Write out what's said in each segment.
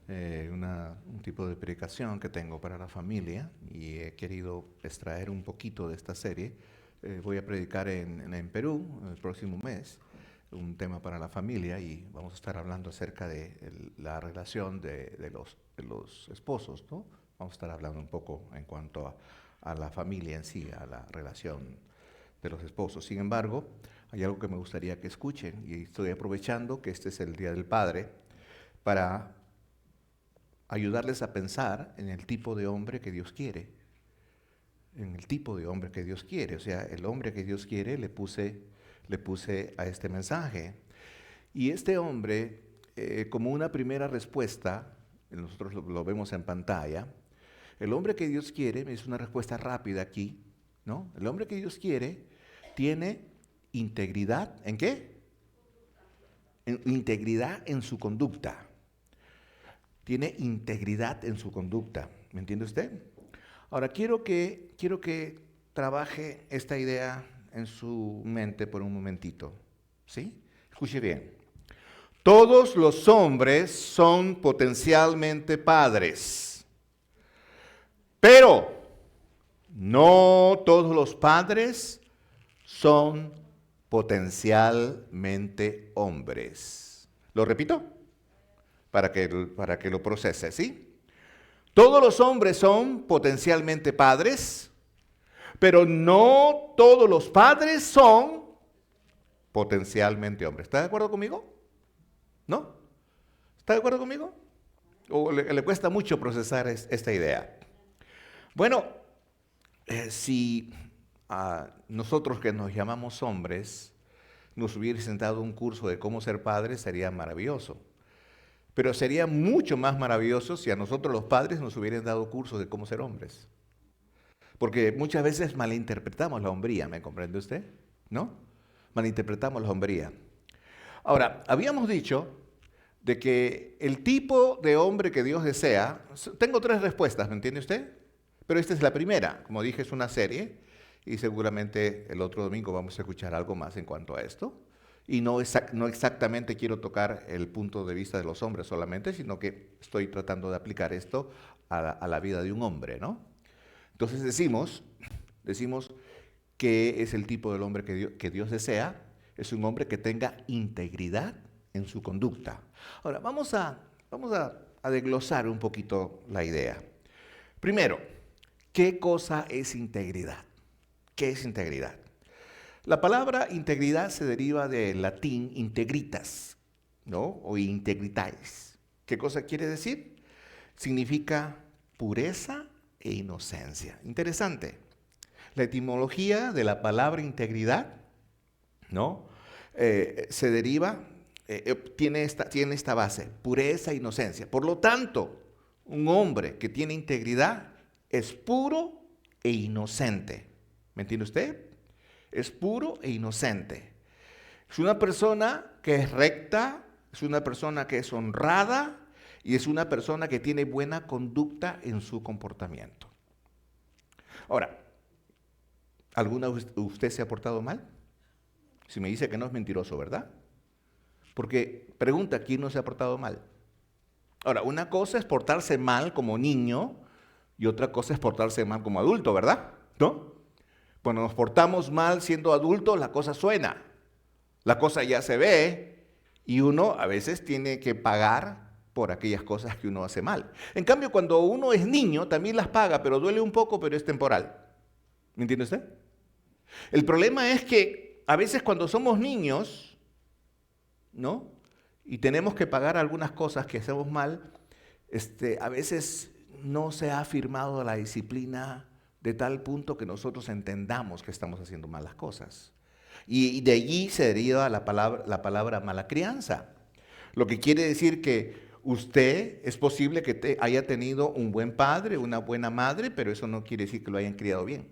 un tipo de predicación que tengo para la familia y he querido extraer un poquito de esta serie. Voy a predicar en Perú el próximo mes, un tema para la familia y vamos a estar hablando acerca de la relación de los esposos, ¿no? Vamos a estar hablando un poco en cuanto a la familia en sí, a la relación de los esposos. Sin embargo, hay algo que me gustaría que escuchen y estoy aprovechando que este es el Día del Padre para ayudarles a pensar en el tipo de hombre que Dios quiere, en el tipo de hombre que Dios quiere. O sea, el hombre que Dios quiere le puse a este mensaje. Y este hombre, como una primera respuesta, nosotros lo vemos en pantalla, el hombre que Dios quiere, es una respuesta rápida aquí, ¿no? El hombre que Dios quiere tiene integridad, ¿en qué? Integridad en su conducta. Tiene integridad en su conducta. ¿Me entiende usted? Ahora, quiero que trabaje esta idea en su mente por un momentito. ¿Sí? Escuche bien. Todos los hombres son potencialmente padres, pero no todos los padres son potencialmente hombres. ¿Lo repito? Para que lo procese, ¿sí? Todos los hombres son potencialmente padres, pero no todos los padres son potencialmente hombres. ¿Está de acuerdo conmigo? ¿No? ¿Está de acuerdo conmigo? ¿O le cuesta mucho procesar esta idea? Bueno, si a nosotros que nos llamamos hombres nos hubiesen dado un curso de cómo ser padres, sería maravilloso. Pero sería mucho más maravilloso si a nosotros los padres nos hubieran dado cursos de cómo ser hombres. Porque muchas veces malinterpretamos la hombría, ¿me comprende usted? ¿No? Malinterpretamos la hombría. Ahora, habíamos dicho de que el tipo de hombre que Dios desea, tengo tres respuestas, ¿me entiende usted? Pero esta es la primera, como dije, es una serie y seguramente el otro domingo vamos a escuchar algo más en cuanto a esto. Y no exactamente quiero tocar el punto de vista de los hombres solamente, sino que estoy tratando de aplicar esto a la vida de un hombre, ¿no? Entonces decimos que es el tipo del hombre que Dios desea, es un hombre que tenga integridad en su conducta. Ahora, vamos a desglosar un poquito la idea. Primero, ¿qué cosa es integridad? ¿Qué es integridad? La palabra integridad se deriva del latín integritas, ¿no? O integritas. ¿Qué cosa quiere decir? Significa pureza e inocencia. Interesante. La etimología de la palabra integridad, ¿no? Se deriva, tiene esta base, pureza e inocencia. Por lo tanto, un hombre que tiene integridad es puro e inocente. ¿Me entiende usted? Es puro e inocente. Es una persona que es recta, es una persona que es honrada y es una persona que tiene buena conducta en su comportamiento. Ahora, ¿alguna vez usted se ha portado mal? Si me dice que no es mentiroso, ¿verdad? Porque pregunta, ¿quién no se ha portado mal? Ahora, una cosa es portarse mal como niño y otra cosa es portarse mal como adulto, ¿verdad? ¿No? Cuando nos portamos mal siendo adultos, la cosa suena, la cosa ya se ve y uno a veces tiene que pagar por aquellas cosas que uno hace mal. En cambio, cuando uno es niño, también las paga, pero duele un poco, pero es temporal. ¿Me entiende usted? El problema es que a veces cuando somos niños, ¿no? Y tenemos que pagar algunas cosas que hacemos mal, a veces no se ha firmado la disciplina de tal punto que nosotros entendamos que estamos haciendo malas cosas. Y de allí se deriva la palabra mala crianza. Lo que quiere decir que usted es posible que haya tenido un buen padre, una buena madre, pero eso no quiere decir que lo hayan criado bien.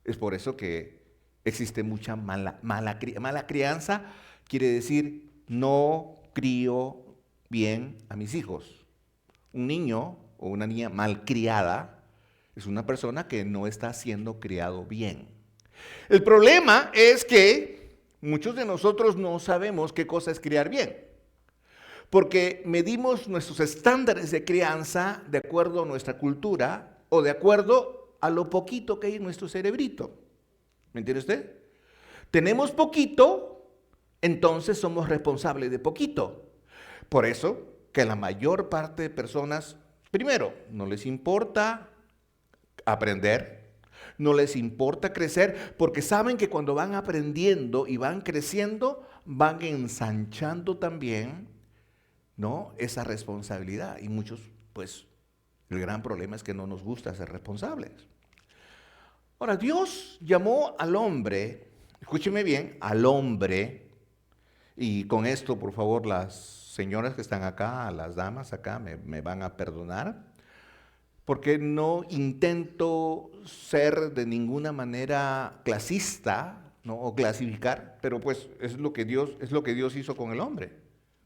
Es por eso que existe mucha mala crianza. Quiere decir, no crío bien a mis hijos. Un niño o una niña malcriada es una persona que no está siendo criado bien. El problema es que muchos de nosotros no sabemos qué cosa es criar bien. Porque medimos nuestros estándares de crianza de acuerdo a nuestra cultura o de acuerdo a lo poquito que hay en nuestro cerebrito. ¿Me entiende usted? Tenemos poquito, entonces somos responsables de poquito. Por eso que la mayor parte de personas, primero, no les importa aprender, no les importa crecer, porque saben que cuando van aprendiendo y van creciendo, van ensanchando también, ¿no?, esa responsabilidad. Y muchos, pues, el gran problema es que no nos gusta ser responsables. Ahora, Dios llamó al hombre, escúcheme bien, al hombre, y con esto, por favor, las señoras que están acá, las damas acá, me van a perdonar, porque no intento ser de ninguna manera clasista, ¿no?, o clasificar, pero pues es lo que Dios hizo con el hombre.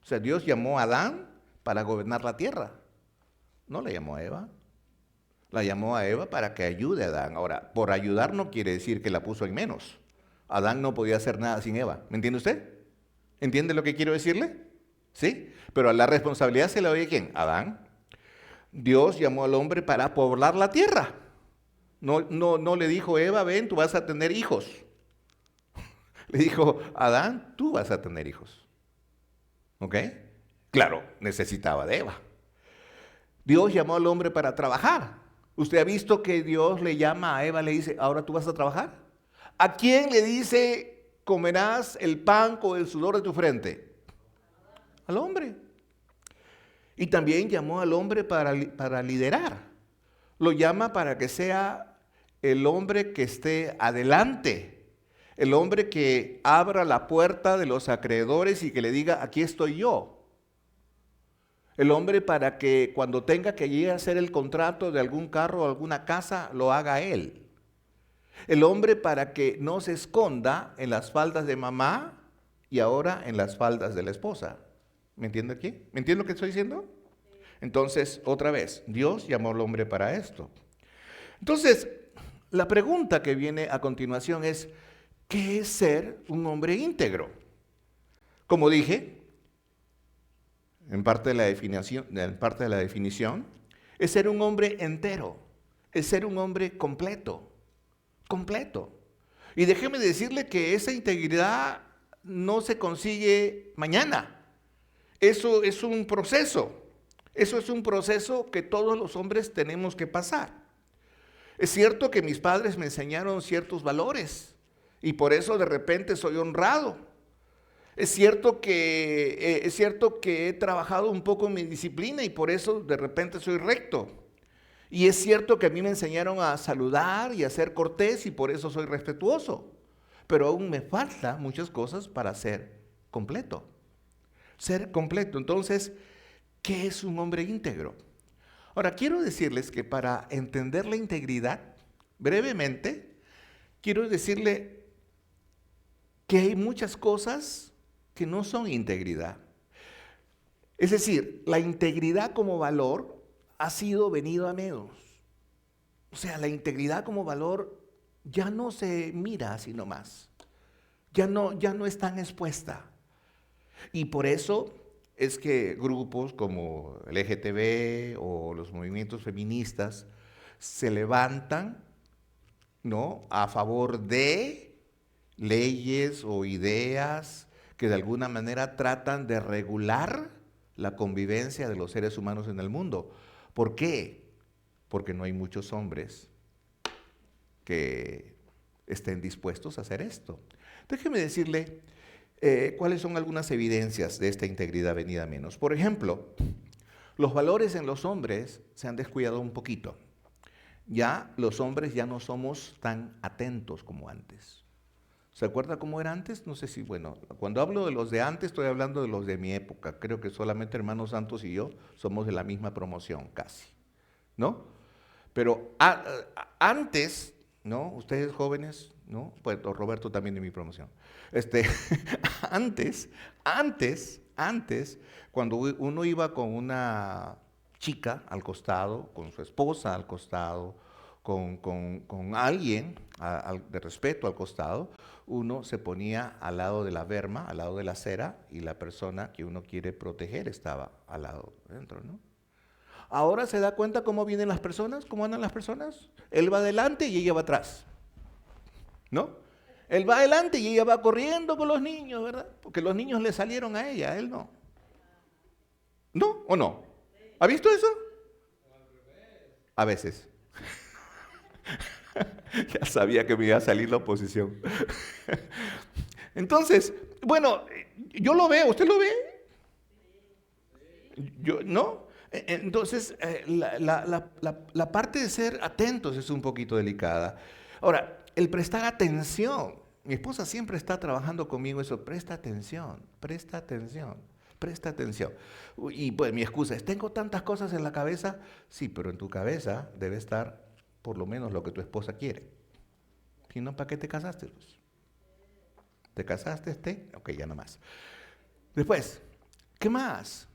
O sea, Dios llamó a Adán para gobernar la tierra. No la llamó a Eva. La llamó a Eva para que ayude a Adán. Ahora, por ayudar no quiere decir que la puso en menos. Adán no podía hacer nada sin Eva. ¿Me entiende usted? ¿Entiende lo que quiero decirle? ¿Sí? Pero la responsabilidad se la doy a ¿quién? Adán. Dios llamó al hombre para poblar la tierra. No le dijo, Eva, ven, tú vas a tener hijos. Le dijo, Adán, tú vas a tener hijos. ¿Ok? Claro, necesitaba de Eva. Dios llamó al hombre para trabajar. ¿Usted ha visto que Dios le llama a Eva, le dice, ahora tú vas a trabajar? ¿A quién le dice, comerás el pan con el sudor de tu frente? Al hombre. Y también llamó al hombre para liderar. Lo llama para que sea el hombre que esté adelante. El hombre que abra la puerta de los acreedores y que le diga, aquí estoy yo. El hombre para que cuando tenga que ir a hacer el contrato de algún carro o alguna casa, lo haga él. El hombre para que no se esconda en las faldas de mamá y ahora en las faldas de la esposa. ¿Me entiende aquí? ¿Me entiende lo que estoy diciendo? Entonces, otra vez, Dios llamó al hombre para esto. Entonces, la pregunta que viene a continuación es, ¿qué es ser un hombre íntegro? Como dije, en parte de la definición, es ser un hombre entero, es ser un hombre completo. Y déjeme decirle que esa integridad no se consigue mañana. Eso es un proceso que todos los hombres tenemos que pasar. Es cierto que mis padres me enseñaron ciertos valores y por eso de repente soy honrado. Es cierto que he trabajado un poco en mi disciplina y por eso de repente soy recto. Y es cierto que a mí me enseñaron a saludar y a ser cortés y por eso soy respetuoso. Pero aún me faltan muchas cosas para ser completo. Ser completo. Entonces, ¿qué es un hombre íntegro? Ahora, quiero decirles que para entender la integridad, brevemente, quiero decirle que hay muchas cosas que no son integridad. Es decir, la integridad como valor ha sido venido a menos. O sea, la integridad como valor ya no se mira así nomás. Ya no es tan expuesta. Y por eso es que grupos como el LGTB o los movimientos feministas se levantan, ¿no?, a favor de leyes o ideas que de alguna manera tratan de regular la convivencia de los seres humanos en el mundo. ¿Por qué? Porque no hay muchos hombres que estén dispuestos a hacer esto. Déjeme decirle cuáles son algunas evidencias de esta integridad venida a menos. Por ejemplo, los valores en los hombres se han descuidado un poquito. Ya los hombres ya no somos tan atentos como antes. ¿Se acuerda cómo era antes? No sé si, bueno, cuando hablo de los de antes estoy hablando de los de mi época. Creo que solamente hermanos Santos y yo somos de la misma promoción, casi, ¿no? Pero antes, ¿no? Ustedes jóvenes, ¿no? Pues Roberto también de mi promoción. Antes, cuando uno iba con una chica al costado, con su esposa al costado, con alguien de respeto al costado, uno se ponía al lado de la berma, al lado de la acera, y la persona que uno quiere proteger estaba al lado dentro, ¿no? Ahora se da cuenta cómo vienen las personas, cómo andan las personas. Él va adelante y ella va atrás, ¿no? Él va adelante y ella va corriendo con los niños, ¿verdad? Porque los niños le salieron a ella, a él no. ¿No o no? ¿Ha visto eso? A veces. Ya sabía que me iba a salir la oposición. Entonces, bueno, yo lo veo, ¿usted lo ve? Yo, ¿no? Entonces, la parte de ser atentos es un poquito delicada. Ahora, el prestar atención. Mi esposa siempre está trabajando conmigo eso. Presta atención, presta atención, presta atención. Y pues mi excusa es, tengo tantas cosas en la cabeza. Sí, pero en tu cabeza debe estar por lo menos lo que tu esposa quiere. Si no, ¿para qué te casaste? Pues? ¿Te casaste? Ok, ya no más. Después, ¿qué más?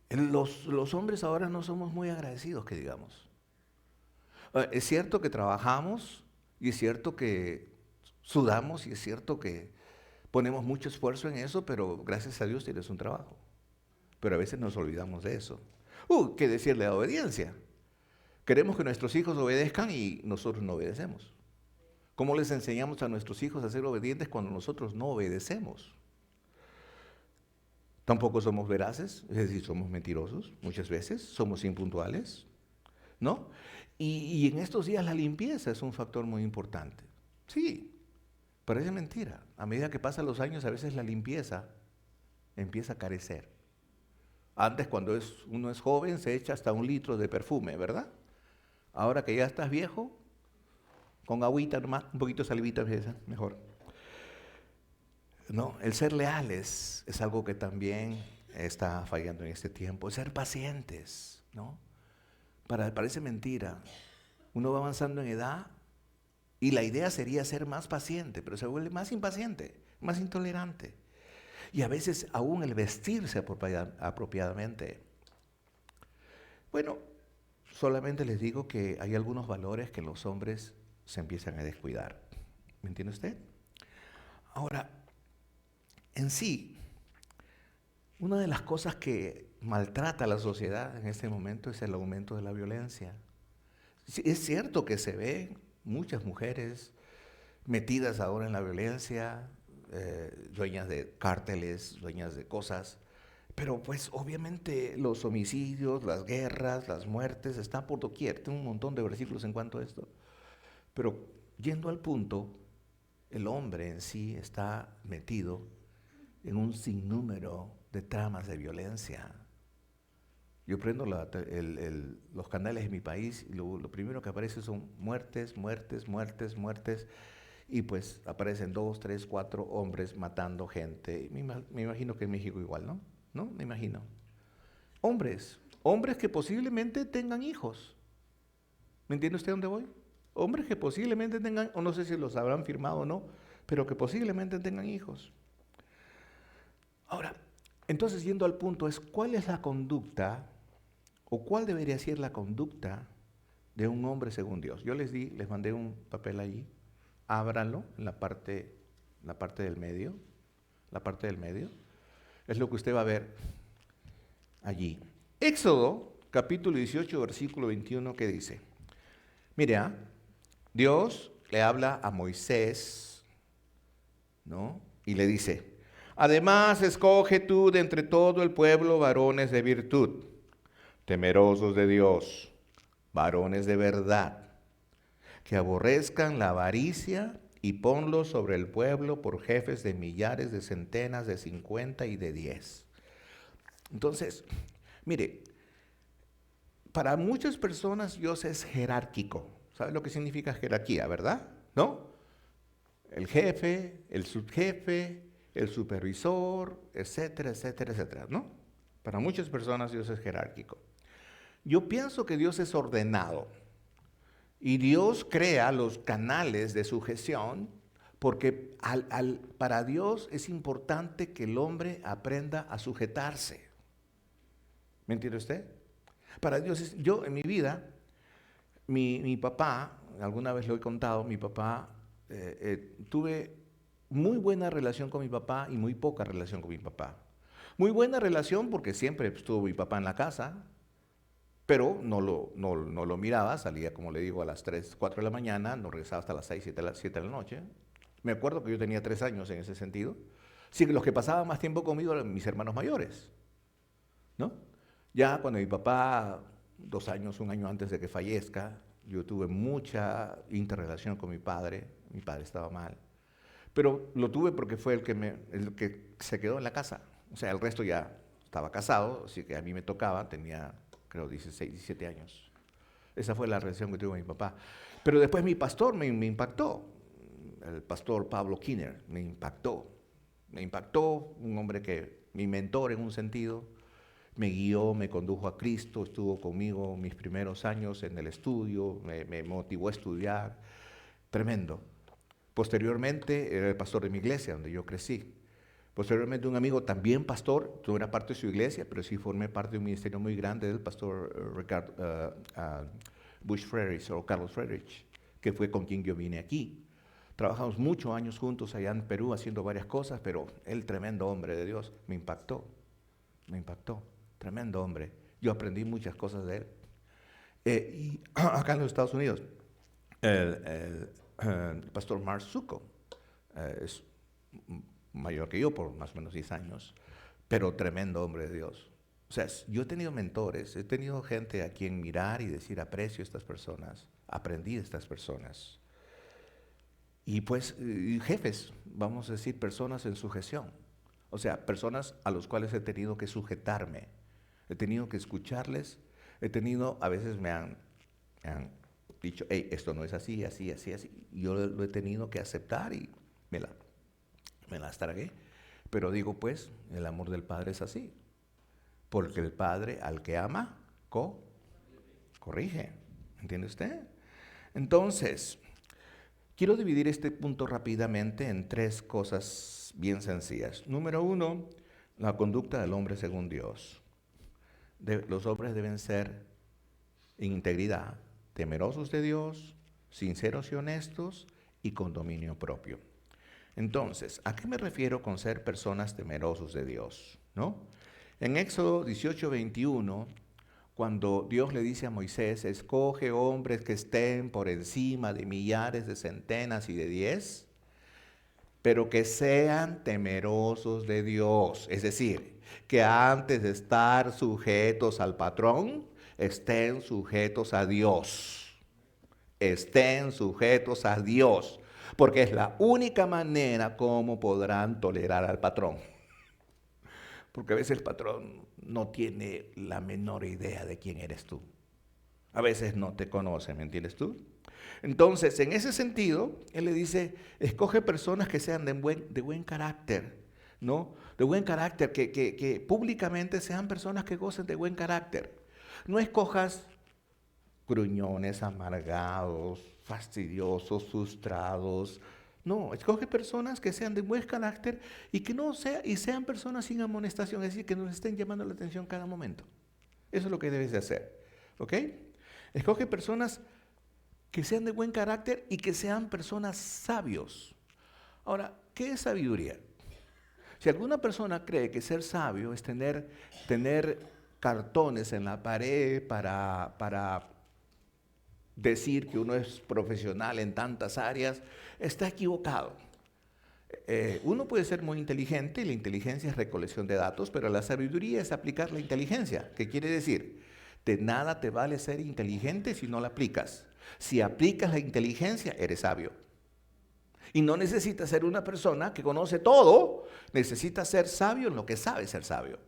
Los hombres ahora no somos muy agradecidos, que digamos. Es cierto que trabajamos y es cierto que sudamos y es cierto que ponemos mucho esfuerzo en eso, pero gracias a Dios tienes un trabajo. Pero a veces nos olvidamos de eso. ¿Qué decirle a obediencia? Queremos que nuestros hijos obedezcan y nosotros no obedecemos. ¿Cómo les enseñamos a nuestros hijos a ser obedientes cuando nosotros no obedecemos? Tampoco somos veraces, es decir, somos mentirosos muchas veces, somos impuntuales, ¿no? Y en estos días la limpieza es un factor muy importante. Sí, parece mentira. A medida que pasan los años, a veces la limpieza empieza a carecer. Antes, cuando uno es joven, se echa hasta 1 litro de perfume, ¿verdad? Ahora que ya estás viejo, con agüita nomás, un poquito de salivita, mejor. No, el ser leales es algo que también está fallando en este tiempo. Ser pacientes, ¿no? Parece mentira. Uno va avanzando en edad y la idea sería ser más paciente, pero se vuelve más impaciente, más intolerante. Y a veces aún el vestirse apropiadamente. Bueno, solamente les digo que hay algunos valores que los hombres se empiezan a descuidar. ¿Me entiende usted? Ahora, en sí, una de las cosas que maltrata a la sociedad en este momento es el aumento de la violencia. Es cierto que se ven muchas mujeres metidas ahora en la violencia, dueñas de cárteles, dueñas de cosas, pero pues obviamente los homicidios, las guerras, las muertes están por doquier. Tengo un montón de versículos en cuanto a esto. Pero yendo al punto, el hombre en sí está metido en un sinnúmero de tramas de violencia. Yo prendo los canales de mi país y lo primero que aparece son muertes, muertes, muertes, muertes. Y pues aparecen 2, 3, 4 hombres matando gente. Me imagino que en México igual, ¿no? ¿No? Me imagino. Hombres que posiblemente tengan hijos. ¿Me entiende usted dónde voy? Hombres que posiblemente tengan, o no sé si los habrán firmado o no, pero que posiblemente tengan hijos. Ahora, entonces yendo al punto es, ¿cuál es la conducta o cuál debería ser la conducta de un hombre según Dios? Yo les mandé un papel allí, ábranlo en la parte del medio, es lo que usted va a ver allí. Éxodo, capítulo 18, versículo 21, ¿qué dice? Mire, Dios le habla a Moisés, ¿no? Y le dice, además escoge tú de entre todo el pueblo varones de virtud, temerosos de Dios, varones de verdad, que aborrezcan la avaricia y ponlos sobre el pueblo por jefes de millares, de centenas, de 50 y de 10. Entonces, mire, para muchas personas Dios es jerárquico. ¿Sabe lo que significa jerarquía, verdad? ¿No? El jefe, el subjefe, el supervisor, etcétera, etcétera, etcétera, ¿no? Para muchas personas Dios es jerárquico. Yo pienso que Dios es ordenado y Dios crea los canales de sujeción porque para Dios es importante que el hombre aprenda a sujetarse. ¿Me entiende usted? Para Dios, yo en mi vida Mi papá, alguna vez lo he contado, mi papá, tuve muy buena relación con mi papá y muy poca relación con mi papá. Muy buena relación porque siempre estuvo mi papá en la casa, pero no lo miraba, salía, como le digo, a las 3 4 de la mañana, no regresaba hasta las 6 7 de la noche. Me acuerdo que yo tenía 3 años en ese sentido. Sí, que los que pasaban más tiempo conmigo eran mis hermanos mayores, ¿no? Ya cuando mi papá, 2 años, un año antes de que fallezca, yo tuve mucha interrelación con mi padre estaba mal, pero lo tuve porque fue el que se quedó en la casa, o sea, el resto ya estaba casado, así que a mí me tocaba, tenía creo 16, 17 años. Esa fue la relación que tuve con mi papá. Pero después mi pastor me impactó, el pastor Pablo Kinner me impactó, un hombre que, mi mentor en un sentido, me guió, me condujo a Cristo, estuvo conmigo mis primeros años en el estudio, me motivó a estudiar, tremendo. Posteriormente era el pastor de mi iglesia, donde yo crecí. Posteriormente un amigo también pastor, no era parte de su iglesia, pero sí formé parte de un ministerio muy grande del pastor Bush Friedrich o Carlos Friedrich, que fue con quien yo vine aquí. Trabajamos muchos años juntos allá en Perú haciendo varias cosas, pero el tremendo hombre de Dios me impactó, tremendo hombre. Yo aprendí muchas cosas de él. Y acá en los Estados Unidos, el pastor Mark Zucco es mayor que yo por más o menos 10 años, pero tremendo hombre de Dios. O sea, yo he tenido mentores, he tenido gente a quien mirar y decir aprecio a estas personas, aprendí de estas personas. Y pues jefes, vamos a decir, personas en sujeción. O sea, personas a los cuales he tenido que sujetarme, he tenido que escucharles, a veces me han dicho, hey, esto no es así, así, así, así. Y yo lo he tenido que aceptar y me las tragué. Pero digo, pues, el amor del Padre es así. Porque el Padre al que ama, corrige. ¿Entiende usted? Entonces, quiero dividir este punto rápidamente en 3 cosas bien sencillas. Número 1, la conducta del hombre según Dios. Los hombres deben ser en integridad, temerosos de Dios, sinceros y honestos y con dominio propio. Entonces, ¿a qué me refiero con ser personas temerosos de Dios? ¿No? En Éxodo 18:21, cuando Dios le dice a Moisés, escoge hombres que estén por encima de millares, de centenas y de 10, pero que sean temerosos de Dios. Es decir, que antes de estar sujetos al patrón, estén sujetos a Dios. Estén sujetos a Dios, porque es la única manera como podrán tolerar al patrón. Porque a veces el patrón no tiene la menor idea de quién eres tú. A veces no te conoce, ¿me entiendes tú? Entonces, en ese sentido, él le dice, escoge personas que sean de buen carácter, ¿no? De buen carácter, que públicamente sean personas que gocen de buen carácter. No escojas gruñones, amargados, fastidiosos, frustrados. No, escoge personas que sean de buen carácter y que no sea, y sean personas sin amonestación, es decir, que nos estén llamando la atención cada momento. Eso es lo que debes de hacer, ¿ok? Escoge personas que sean de buen carácter y que sean personas sabios. Ahora, ¿qué es sabiduría? Si alguna persona cree que ser sabio es tener cartones en la pared para decir que uno es profesional en tantas áreas, está equivocado. Uno puede ser muy inteligente y la inteligencia es recolección de datos, pero la sabiduría es aplicar la inteligencia. ¿Qué quiere decir? De nada te vale ser inteligente si no la aplicas. Si aplicas la inteligencia, eres sabio. Y no necesitas ser una persona que conoce todo, necesitas ser sabio en lo que sabe ser sabio.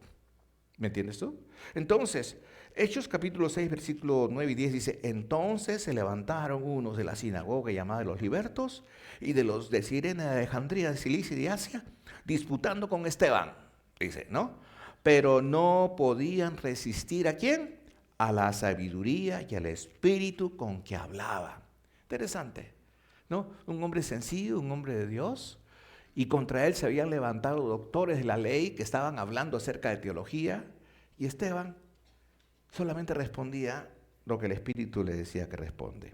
¿Me entiendes tú? Entonces, Hechos capítulo 6, versículo 9 y 10 dice, entonces se levantaron unos de la sinagoga llamada de los libertos y de los de Cirene, de Alejandría, de Cilicia y de Asia, disputando con Esteban, dice, ¿no? Pero no podían resistir ¿a quién? A la sabiduría y al espíritu con que hablaba. Interesante, ¿no? Un hombre sencillo, un hombre de Dios, y contra él se habían levantado doctores de la ley que estaban hablando acerca de teología, y Esteban solamente respondía lo que el Espíritu le decía que responde.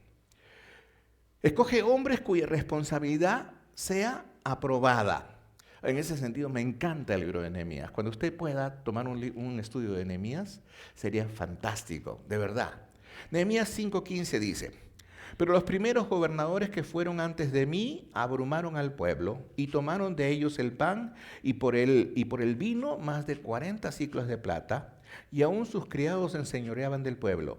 Escoge hombres cuya responsabilidad sea aprobada. En ese sentido, me encanta el libro de Nehemías. Cuando usted pueda tomar un estudio de Nehemías, sería fantástico, de verdad. Nehemías 5:15 dice: pero los primeros gobernadores que fueron antes de mí abrumaron al pueblo y tomaron de ellos el pan y por el vino más de 40 siclos de plata, y aún sus criados se enseñoreaban del pueblo.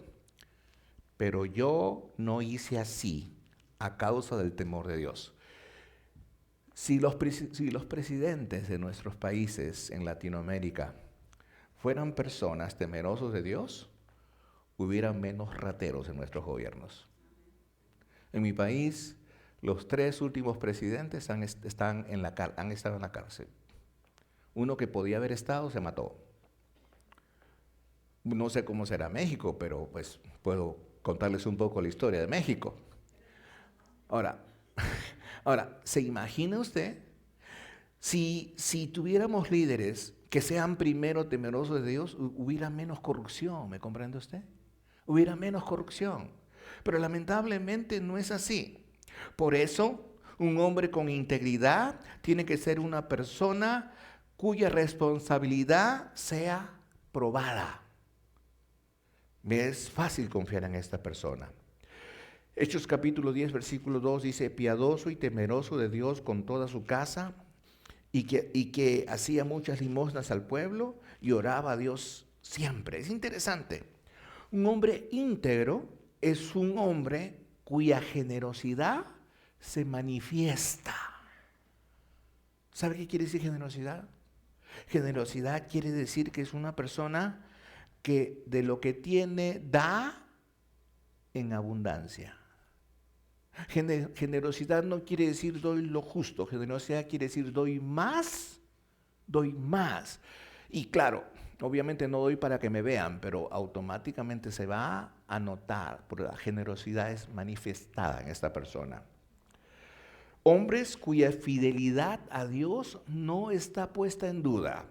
Pero yo no hice así a causa del temor de Dios. Si los presidentes de nuestros países en Latinoamérica fueran personas temerosos de Dios, hubiera menos rateros en nuestros gobiernos. En mi país, los 3 últimos presidentes han estado en la cárcel. Uno que podía haber estado se mató. No sé cómo será México, pero pues puedo contarles un poco la historia de México. Ahora, ¿se imagina usted si tuviéramos líderes que sean primero temerosos de Dios, hubiera menos corrupción? ¿Me comprende usted? Hubiera menos corrupción. Pero lamentablemente no es así. Por eso, un hombre con integridad tiene que ser una persona cuya responsabilidad sea probada. Me es fácil confiar en esta persona. Hechos capítulo 10, versículo 2 dice: piadoso y temeroso de Dios con toda su casa, y que hacía muchas limosnas al pueblo y oraba a Dios siempre. Es interesante. Un hombre íntegro es un hombre cuya generosidad se manifiesta. ¿Sabe qué quiere decir generosidad? Generosidad quiere decir que es una persona que de lo que tiene da en abundancia. Generosidad no quiere decir doy lo justo, generosidad quiere decir doy más. Y claro, obviamente no doy para que me vean, pero automáticamente se va a notar, porque la generosidad es manifestada en esta persona. Hombres cuya fidelidad a Dios no está puesta en duda.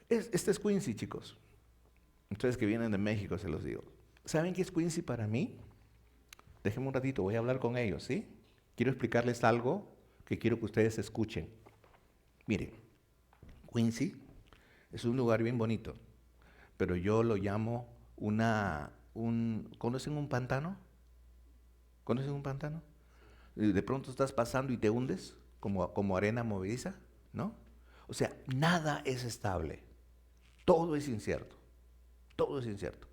Este es Quincy, chicos. Ustedes que vienen de México, se los digo. ¿Saben qué es Quincy para mí? Déjenme un ratito, voy a hablar con ellos, ¿sí? Quiero explicarles algo que quiero que ustedes escuchen. Miren, Quincy es un lugar bien bonito, pero yo lo llamo ¿conocen un pantano? ¿Conocen un pantano? De pronto estás pasando y te hundes como arena movediza, ¿no? O sea, nada es estable. Todo es incierto. Todo es incierto.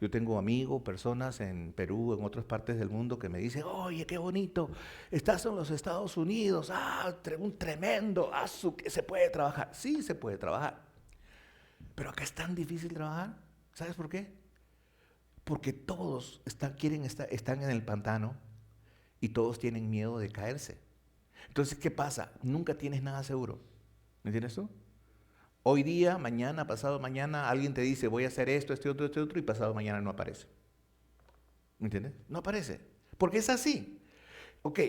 Yo tengo amigos, personas en Perú, en otras partes del mundo que me dicen: oye, qué bonito, estás en los Estados Unidos, un tremendo, que se puede trabajar. Sí, se puede trabajar. Pero acá es tan difícil trabajar. ¿Sabes por qué? Porque todos están en el pantano y todos tienen miedo de caerse. Entonces, ¿qué pasa? Nunca tienes nada seguro. ¿Me entiendes tú? Hoy día, mañana, pasado mañana, alguien te dice: voy a hacer esto, este otro, y pasado mañana no aparece. ¿Me entiendes? No aparece. Porque es así. Ok,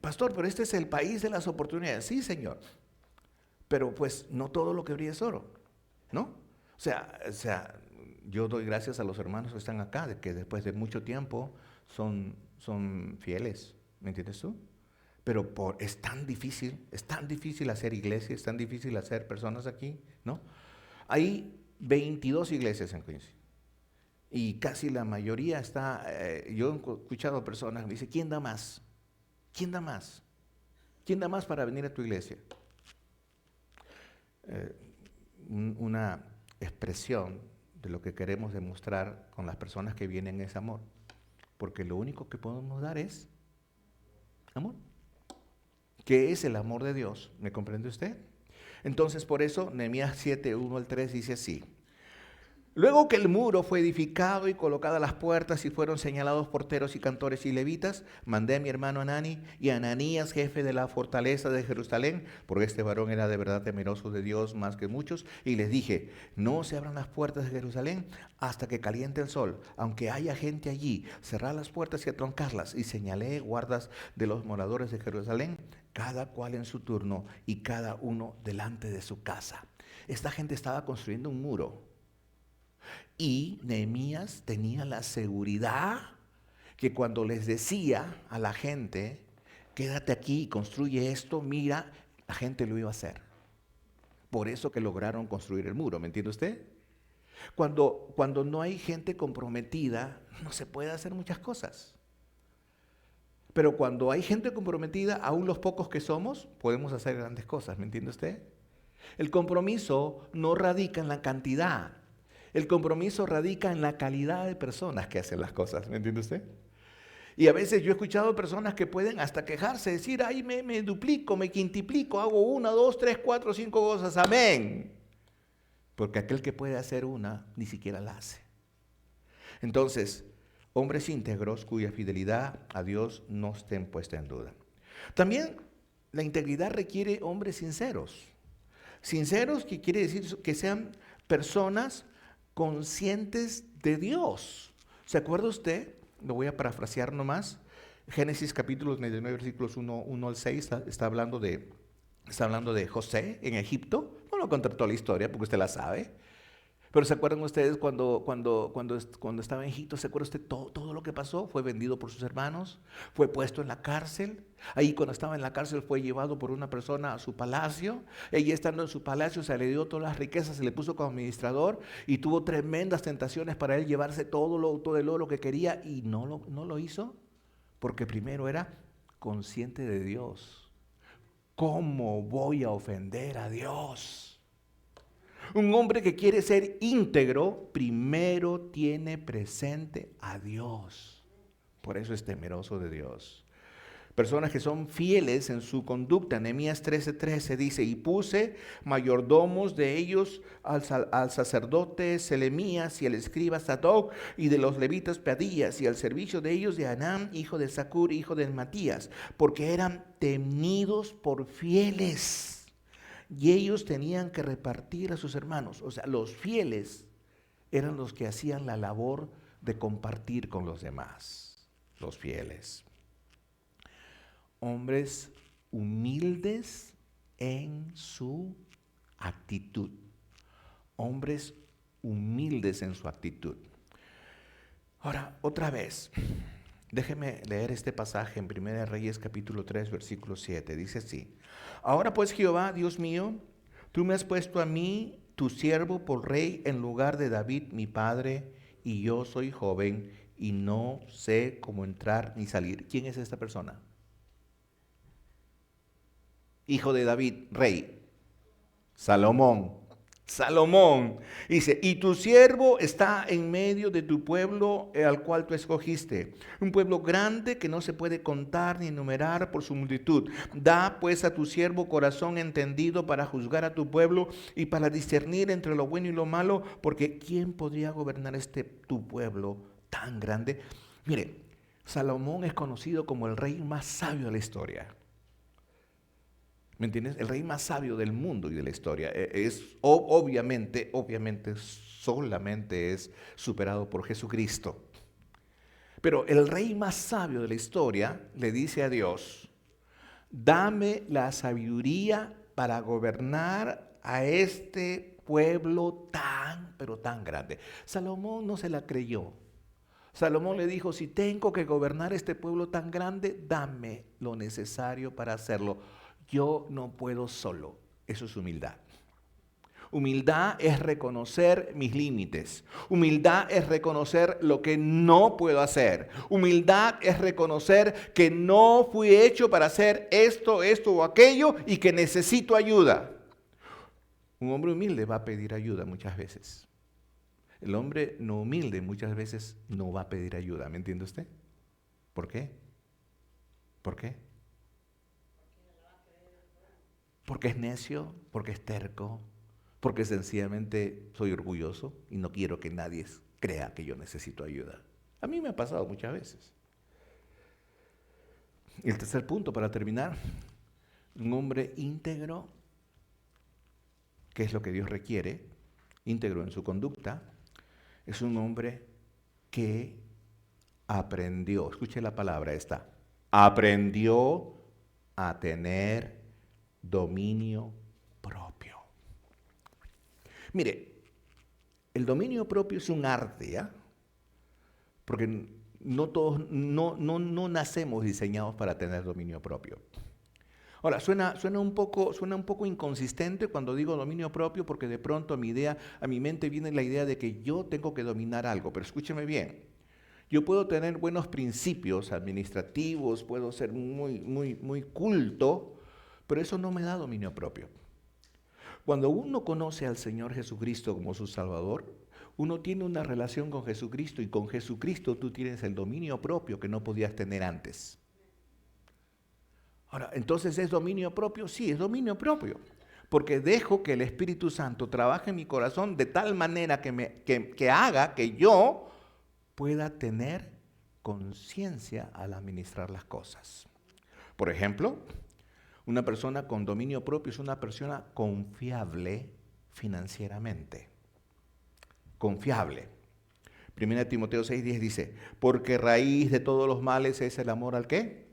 pastor, pero este es el país de las oportunidades. Sí, señor. Pero pues no todo lo que brilla es oro, ¿no? O sea, yo doy gracias a los hermanos que están acá, de que después de mucho tiempo son fieles. ¿Me entiendes tú? Pero es tan difícil hacer iglesia, es tan difícil hacer personas aquí, ¿no? Hay 22 iglesias en Quincy y casi la mayoría está, yo he escuchado a personas que me dicen: ¿quién da más? ¿Quién da más? ¿Quién da más para venir a tu iglesia? Una expresión de lo que queremos demostrar con las personas que vienen es amor, porque lo único que podemos dar es amor. ¿Qué es el amor de Dios? ¿Me comprende usted? Entonces, por eso, Nehemías 7, 1 al 3 dice así: luego que el muro fue edificado y colocadas las puertas y fueron señalados porteros y cantores y levitas, mandé a mi hermano Hanani y a Ananías, jefe de la fortaleza de Jerusalén, porque este varón era de verdad temeroso de Dios más que muchos, y les dije: no se abran las puertas de Jerusalén hasta que caliente el sol, aunque haya gente allí, cerrad las puertas y atroncarlas. Y señalé guardas de los moradores de Jerusalén, cada cual en su turno y cada uno delante de su casa. Esta gente estaba construyendo un muro. Y Nehemías tenía la seguridad que cuando les decía a la gente, quédate aquí y construye esto, mira, la gente lo iba a hacer. Por eso que lograron construir el muro, ¿me entiende usted? Cuando no hay gente comprometida, no se puede hacer muchas cosas. Pero cuando hay gente comprometida, aún los pocos que somos, podemos hacer grandes cosas, ¿me entiende usted? El compromiso no radica en la cantidad. El compromiso radica en la calidad de personas que hacen las cosas, ¿me entiende usted? Y a veces yo he escuchado personas que pueden hasta quejarse, decir, ay, me duplico, me quintuplico, hago 1, 2, 3, 4, 5 cosas, amén. Porque aquel que puede hacer una, ni siquiera la hace. Entonces, hombres íntegros cuya fidelidad a Dios no estén puesta en duda. También la integridad requiere hombres sinceros. Sinceros, que quiere decir que sean personas conscientes de Dios. ¿Se acuerda usted? Lo voy a parafrasear nomás. Génesis capítulo 99, versículos 1 al 6, está hablando de José en Egipto. No lo conté toda la historia porque usted la sabe. Pero ¿se acuerdan ustedes cuando estaba en Egipto? ¿Se acuerda usted todo lo que pasó? Fue vendido por sus hermanos, fue puesto en la cárcel. Ahí cuando estaba en la cárcel fue llevado por una persona a su palacio. Ella estando en su palacio se le dio todas las riquezas, se le puso como administrador y tuvo tremendas tentaciones para él llevarse todo el oro que quería y no lo hizo porque primero era consciente de Dios. ¿Cómo voy a ofender a Dios? Un hombre que quiere ser íntegro, primero tiene presente a Dios. Por eso es temeroso de Dios. Personas que son fieles en su conducta. Nehemías 13:13 dice, y puse mayordomos de ellos al sacerdote Selemías y al escriba Sadoc y de los levitas Pedías y al servicio de ellos de Anán, hijo de Zacur, hijo de Matías, porque eran temidos por fieles. Y ellos tenían que repartir a sus hermanos. O sea, los fieles eran los que hacían la labor de compartir con los demás. Los fieles. Hombres humildes en su actitud. Hombres humildes en su actitud. Ahora, otra vez, déjeme leer este pasaje en 1 Reyes capítulo 3, versículo 7. Dice así. Ahora pues Jehová, Dios mío, tú me has puesto a mí, tu siervo, por rey en lugar de David, mi padre, y yo soy joven y no sé cómo entrar ni salir. ¿Quién es esta persona? Hijo de David, rey. Salomón. Salomón dice, y tu siervo está en medio de tu pueblo al cual tú escogiste, un pueblo grande que no se puede contar ni enumerar por su multitud. Da pues a tu siervo corazón entendido para juzgar a tu pueblo y para discernir entre lo bueno y lo malo, porque ¿quién podría gobernar tu pueblo tan grande? Mire, Salomón es conocido como el rey más sabio de la historia. ¿Me entiendes? El rey más sabio del mundo y de la historia. Obviamente, solamente es superado por Jesucristo. Pero el rey más sabio de la historia le dice a Dios, dame la sabiduría para gobernar a este pueblo pero tan grande. Salomón no se la creyó. Salomón le dijo, si tengo que gobernar este pueblo tan grande, dame lo necesario para hacerlo. Yo no puedo solo. Eso es humildad. Humildad es reconocer mis límites. Humildad es reconocer lo que no puedo hacer. Humildad es reconocer que no fui hecho para hacer esto o aquello y que necesito ayuda. Un hombre humilde va a pedir ayuda muchas veces. El hombre no humilde muchas veces no va a pedir ayuda. ¿Me entiende usted? ¿Por qué? ¿Por qué? Porque es necio, porque es terco, porque sencillamente soy orgulloso y no quiero que nadie crea que yo necesito ayuda. A mí me ha pasado muchas veces. Y el tercer punto para terminar, un hombre íntegro, que es lo que Dios requiere, íntegro en su conducta, es un hombre que aprendió, escuche la palabra esta, aprendió a tener dominio propio. Mire, El dominio propio es un arte, ¿ya? Porque no todos, no nacemos diseñados para tener dominio propio. Ahora, suena un poco inconsistente cuando digo dominio propio, porque de pronto a mi mente viene la idea de que yo tengo que dominar algo, pero escúcheme bien. Yo puedo tener buenos principios administrativos, puedo ser muy culto, pero eso no me da dominio propio. Cuando uno conoce al Señor Jesucristo como su Salvador, uno tiene una relación con Jesucristo y con Jesucristo tú tienes el dominio propio que no podías tener antes. Ahora, ¿entonces es dominio propio? Sí, es dominio propio, porque dejo que el Espíritu Santo trabaje en mi corazón de tal manera que haga que yo pueda tener conciencia al administrar las cosas. Por ejemplo, una persona con dominio propio es una persona confiable financieramente. Confiable. 1 Timoteo 6:10 dice, porque raíz de todos los males es el amor ¿al qué?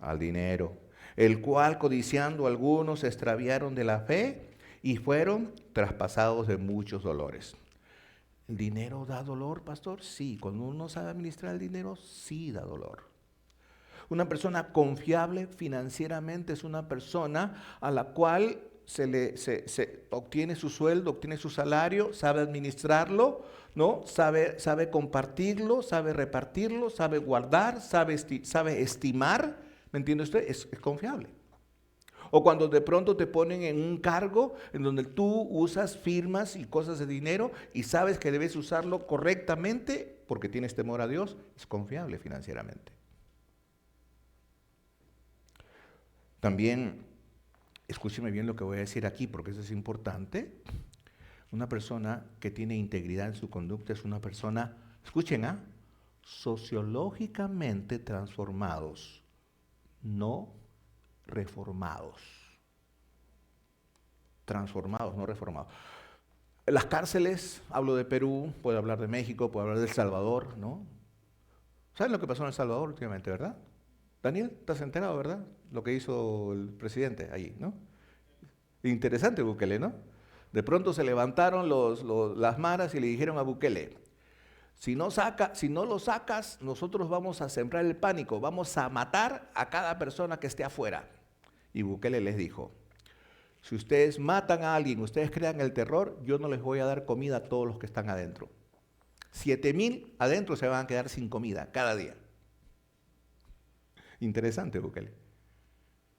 Al dinero, el cual codiciando algunos se extraviaron de la fe y fueron traspasados de muchos dolores. ¿El dinero da dolor, pastor? Sí. Cuando uno sabe administrar el dinero, sí da dolor. Una persona confiable financieramente es una persona a la cual se obtiene su sueldo, obtiene su salario, sabe administrarlo, ¿no? Sabe compartirlo, sabe repartirlo, sabe guardar, sabe estimar. ¿Me entiende usted? Es confiable. O cuando de pronto te ponen en un cargo en donde tú usas firmas y cosas de dinero y sabes que debes usarlo correctamente porque tienes temor a Dios, es confiable financieramente. También, escúcheme bien lo que voy a decir aquí porque eso es importante. Una persona que tiene integridad en su conducta es una persona, escuchen, sociológicamente transformados, no reformados. Transformados, no reformados. Las cárceles, hablo de Perú, puedo hablar de México, puedo hablar de El Salvador, ¿no? ¿Saben lo que pasó en El Salvador últimamente, verdad? Daniel, ¿estás enterado, verdad? Lo que hizo el presidente allí, ¿no? Interesante Bukele, ¿no? De pronto se levantaron las maras y le dijeron a Bukele, si no lo sacas, nosotros vamos a sembrar el pánico, vamos a matar a cada persona que esté afuera. Y Bukele les dijo, si ustedes matan a alguien, ustedes crean el terror, yo no les voy a dar comida a todos los que están adentro. 7,000 adentro se van a quedar sin comida cada día. Interesante, Bukele.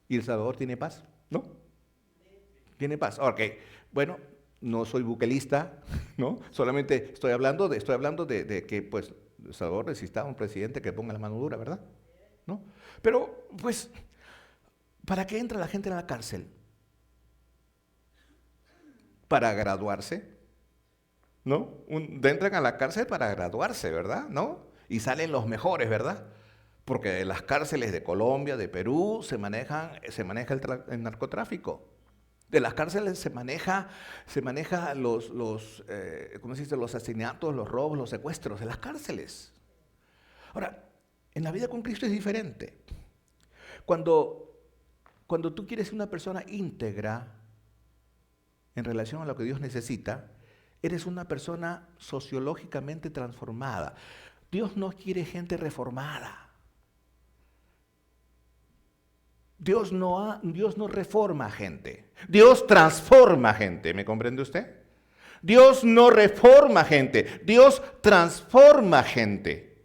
¿Y El Salvador tiene paz? ¿No? Tiene paz. Ok, bueno, no soy bukelista, ¿no? Solamente estoy hablando de que, pues, El Salvador necesitaba un presidente que ponga la mano dura, ¿verdad? ¿No? Pero, pues, ¿para qué entra la gente en la cárcel? Para graduarse, ¿no? Entran a la cárcel para graduarse, ¿verdad? ¿No? Y salen los mejores, ¿verdad? Porque en las cárceles de Colombia, de Perú, se maneja el narcotráfico. De las cárceles se maneja ¿cómo se dice? Los asesinatos, los robos, los secuestros, de las cárceles. Ahora, en la vida con Cristo es diferente. Cuando tú quieres ser una persona íntegra en relación a lo que Dios necesita, eres una persona sociológicamente transformada. Dios no quiere gente reformada. Dios no reforma a gente. Dios transforma a gente. ¿Me comprende usted? Dios no reforma a gente. Dios transforma a gente.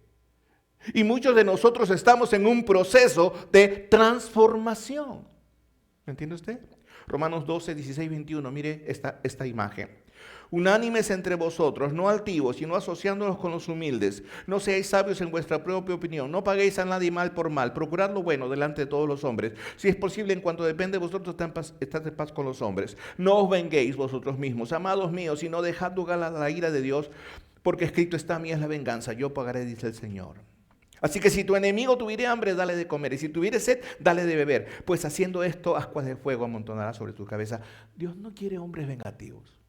Y muchos de nosotros estamos en un proceso de transformación. ¿Me entiende usted? Romanos 12, 16, 21. Mire esta imagen. Unánimes entre vosotros, no altivos, sino asociándonos con los humildes. No seáis sabios en vuestra propia opinión. No paguéis a nadie mal por mal. Procurad lo bueno delante de todos los hombres. Si es posible, en cuanto depende de vosotros, estad en paz con los hombres. No os venguéis vosotros mismos, amados míos, sino dejad lugar a la ira de Dios, porque escrito está: mía es la venganza, yo pagaré, dice el Señor. Así que si tu enemigo tuviere hambre, dale de comer, y si tuviere sed, dale de beber. Pues haciendo esto, ascuas de fuego amontonará sobre tu cabeza. Dios no quiere hombres vengativos.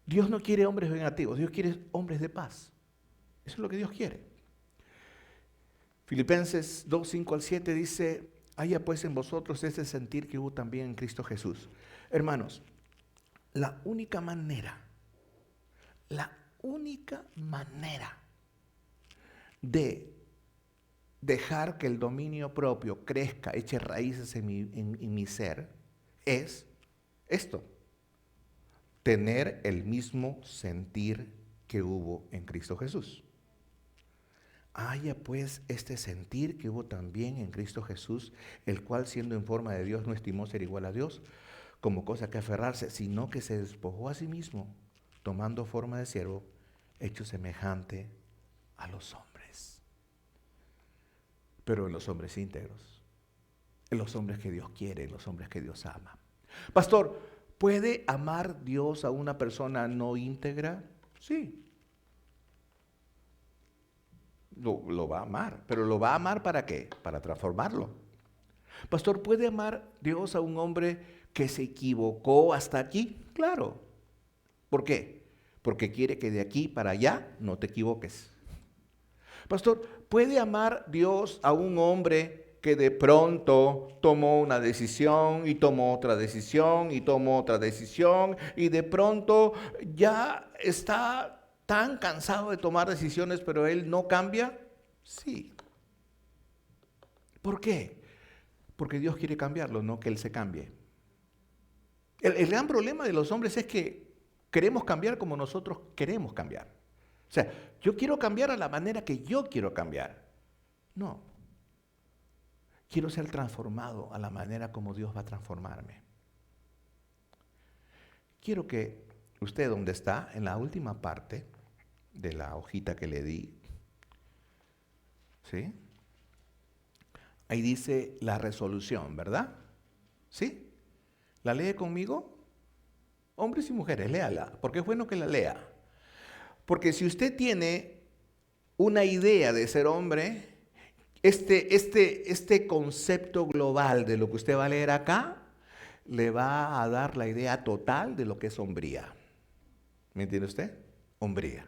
Dios no quiere hombres vengativos, Dios quiere hombres de paz. Eso es lo que Dios quiere. Filipenses 2, 5 al 7 dice, haya pues en vosotros ese sentir que hubo también en Cristo Jesús. Hermanos, la única manera La única manera de dejar que el dominio propio crezca, eche raíces en mi ser, es esto: tener el mismo sentir que hubo en Cristo Jesús. Haya pues este sentir que hubo también en Cristo Jesús, el cual siendo en forma de Dios no estimó ser igual a Dios como cosa que aferrarse, sino que se despojó a sí mismo, tomando forma de siervo, hecho semejante a los hombres. Pero en los hombres íntegros, en los hombres que Dios quiere, en los hombres que Dios ama. Pastor, ¿puede amar Dios a una persona no íntegra? Sí. Lo va a amar, pero ¿lo va a amar para qué? Para transformarlo. Pastor, ¿puede amar Dios a un hombre que se equivocó hasta aquí? Claro. ¿Por qué? Porque quiere que de aquí para allá no te equivoques. Pastor, ¿puede amar Dios a un hombre que de pronto tomó una decisión y tomó otra decisión y tomó otra decisión y de pronto ya está tan cansado de tomar decisiones, pero él no cambia? Sí. ¿Por qué? Porque Dios quiere cambiarlo, no que él se cambie. El gran problema de los hombres es que queremos cambiar como nosotros queremos cambiar. O sea, yo quiero cambiar a la manera que yo quiero cambiar. No. Quiero ser transformado a la manera como Dios va a transformarme. Quiero que usted, donde está, en la última parte de la hojita que le di, ¿sí? Ahí dice la resolución, ¿verdad? ¿Sí? ¿La lee conmigo? Hombres y mujeres, léala, porque es bueno que la lea. Porque si usted tiene una idea de ser hombre, este concepto global de lo que usted va a leer acá, le va a dar la idea total de lo que es hombría. ¿Me entiende usted? Hombría.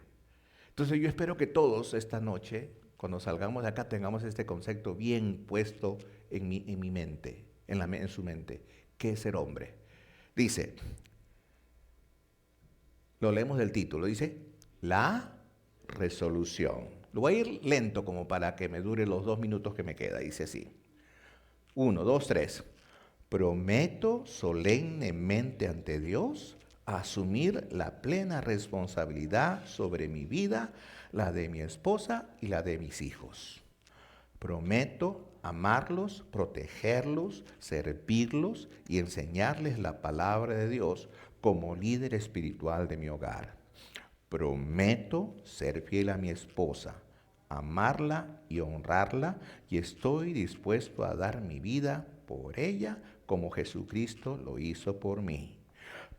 Entonces yo espero que todos esta noche, cuando salgamos de acá, tengamos este concepto bien puesto en mi mente, en su mente. ¿Qué es ser hombre? Dice, lo leemos del título, dice, la resolución. Lo voy a ir lento como para que me dure los 2 minutos que me queda. Dice así. 1, 2, 3. Prometo solemnemente ante Dios asumir la plena responsabilidad sobre mi vida, la de mi esposa y la de mis hijos. Prometo amarlos, protegerlos, servirlos y enseñarles la palabra de Dios como líder espiritual de mi hogar. Prometo ser fiel a mi esposa, amarla y honrarla, y estoy dispuesto a dar mi vida por ella como Jesucristo lo hizo por mí.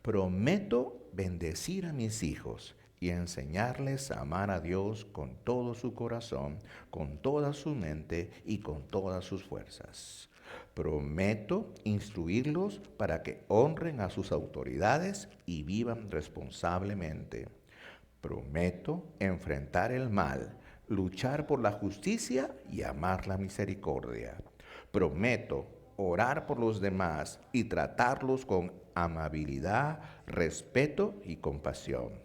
Prometo bendecir a mis hijos y enseñarles a amar a Dios con todo su corazón, con toda su mente y con todas sus fuerzas. Prometo instruirlos para que honren a sus autoridades y vivan responsablemente. Prometo enfrentar el mal, luchar por la justicia y amar la misericordia. Prometo orar por los demás y tratarlos con amabilidad, respeto y compasión.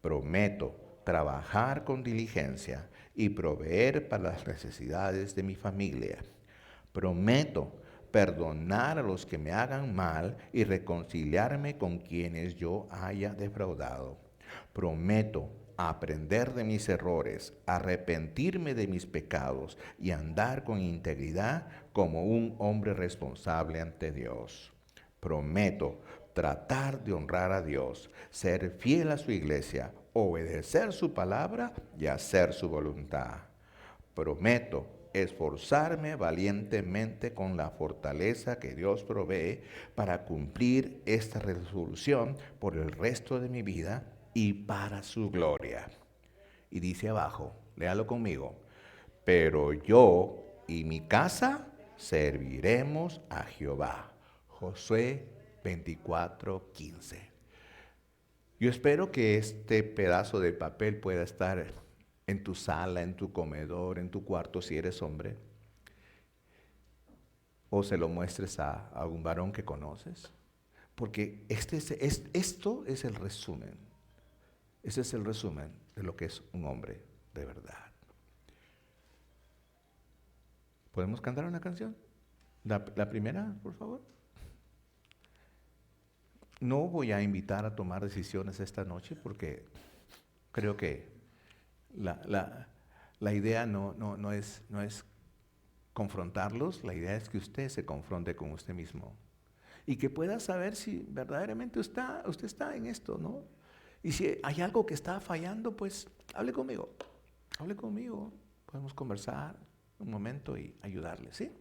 Prometo trabajar con diligencia y proveer para las necesidades de mi familia. Prometo perdonar a los que me hagan mal y reconciliarme con quienes yo haya defraudado. Prometo aprender de mis errores, arrepentirme de mis pecados y andar con integridad como un hombre responsable ante Dios. Prometo tratar de honrar a Dios, ser fiel a su iglesia, obedecer su palabra y hacer su voluntad. Prometo esforzarme valientemente con la fortaleza que Dios provee para cumplir esta resolución por el resto de mi vida y para su gloria. Y dice abajo, léalo conmigo, pero yo y mi casa serviremos a Jehová. Josué 24:15. Yo espero que este pedazo de papel pueda estar en tu sala, en tu comedor, en tu cuarto si eres hombre, o se lo muestres a un varón que conoces, porque esto es el resumen. Ese es el resumen de lo que es un hombre de verdad. ¿Podemos cantar una canción? La primera, por favor. No voy a invitar a tomar decisiones esta noche porque creo que la idea no es confrontarlos, la idea es que usted se confronte con usted mismo y que pueda saber si verdaderamente usted está en esto, ¿no? Y si hay algo que está fallando, pues hable conmigo, podemos conversar un momento y ayudarle, ¿sí?